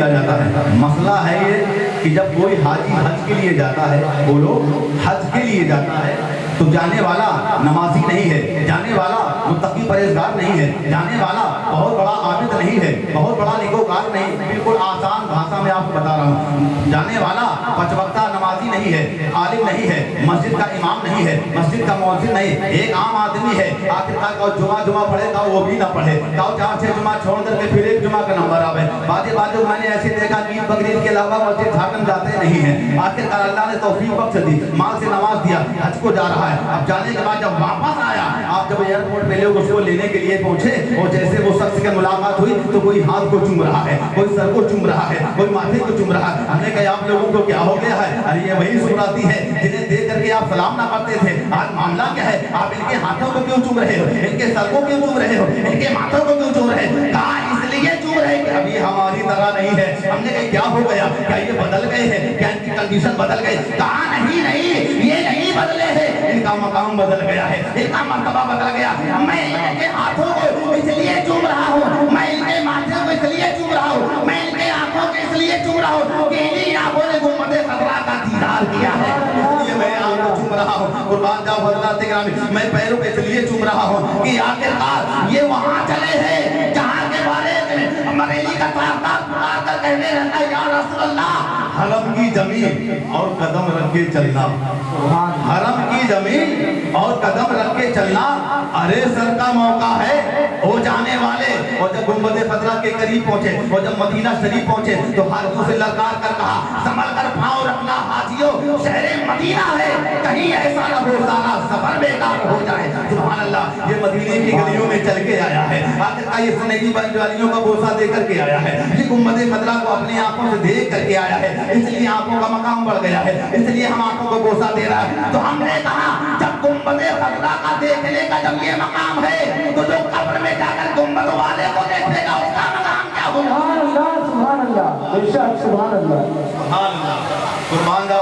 جاتا ہے۔ مسئلہ ہے یہ کہ جب کوئی حاجی حج کے لیے جاتا ہے، بولو حج کے لیے جاتا ہے، تو جانے والا نمازی نہیں ہے، جانے والا متقی پرہیزگار نہیں ہے، جانے والا بہت بڑا عابد نہیں ہے، بہت بڑا نیکوکار نہیں، بالکل آسان بھاشا میں آپ کو بتا رہا ہوں، جانے والا پانچ وقتہ نمازی نہیں ہے، عالم نہیں ہے، مسجد کا امام نہیں ہے، مسجد کا مؤذن نہیں، ایک عام آدمی ہے، آخرکار کا جمعہ پڑھے گا وہ بھی نہ پڑھے گا، 4-6 جمعہ چھوڑ کر کے پھر ایک جمعہ کا نمبر آوے، بعض میں نے ایسے دیکھا کہ بقرعید کے علاوہ مسجد جھاکن جاتے نہیں ہیں، آخرکار اللہ نے توفیق بخش دی، مال سے نواز دیا، حج کو جا رہا ہے، اب جانے کے بعد جب واپس آیا، آپ جب ایئرپورٹ پہ لوگ اس کو لینے کے لیے پہنچے اور جیسے وہ شخص کے ملاقات ہوئی تو کوئی ہاتھ کو چوم رہا ہے، کوئی سر کو چوم رہا ہے، کوئی ماتھے کو چوم رہا ہے، ہم نے کہا آپ لوگوں کو کیا ہو گیا ہے؟ ارے یہ وہی سوراتی ہے جنہیں دیکھ کر کے آپ سلام نہ کرتے تھے، آج معاملہ کیا ہے؟ آپ ان کے ہاتھوں کو کیوں چوم رہے ہو؟ ان کے سر کو کیوں چوم رہے ہو؟ ان کے ماتھوں کو کیوں چوم رہے ہو؟ کہا اس لیے چوم رہے کہ ابھی ہماری طرح نہیں ہے۔ ہم نے کہا کیا ہو گیا؟ کیا یہ بدل گئے ہیں؟ کیا ان کی کنڈیشن بدل گئی؟ کہا نہیں، یہ نہیں بدلے ہیں، ان کا مقام بدل گیا ہے، ان کا مرتبہ بدل گیا، میں ان کے ہاتھوں کو اس لیے چوم رہا ہوں، میں ان کے ماتھے کو اس لیے چوم رہا ہوں، میں ان کے آنکھوں کو اس لیے چوم رہا ہوں کہ انہی آنکھوں نے گنبد خضرا کا دیدار کیا ہے، اس لیے میں آنکھ کو چوم رہا ہوں۔ قربان جاؤ حضرات گرامی، میں پیروں کو اس لیے چوم رہا ہوں کہ آخرکار یہ وہاں چلے ہیں جہاں کے بارے میں مریلی کا طرفدار پکار کر کہنے رہتا ہے یا رسول اللہ حرم کی زمین اور قدم رکھ کے چلنا، حرم کی زمین اور قدم رکھ کے چلنا، ارے سر کا موقع ہے ہو جانے والے۔ اور جب گنبد خضرا کے قریب پہنچے اور جب مدینہ شریف پہنچے تو ہاتھوں سے للکار کر کہا سنبھل کر پاؤں رکھنا حاجیوں، شہر مدینہ ہے، کہیں ایسا نہ ہو سارا سفر بیکار ہو جائے۔ سبحان اللہ، یہ مدینے کی گلیوں میں چل کے آیا ہے، آخر یہ سنہری بنجاریوں کا بوسہ دے کر کے آیا ہے، یہ گنبد خضرا کو اپنی آنکھوں سے دیکھ کر کے آیا ہے، اس لیے آنکھوں کا مقام بڑھ گیا ہے، اس لیے ہم آنکھوں کو بوسہ دے رہا ہے۔ تو ہم نے کہا جب گنبد خضرا کا دیکھنے کا جب یہ مقام ہے تو جو قبر میں جا کر گنبد والے کو دیکھنے کا اس کا مقام کیا ہوگا؟ سبحان اللہ، سبحان اللہ، بے شک سبحان اللہ، سبحان اللہ، قربان جاؤ۔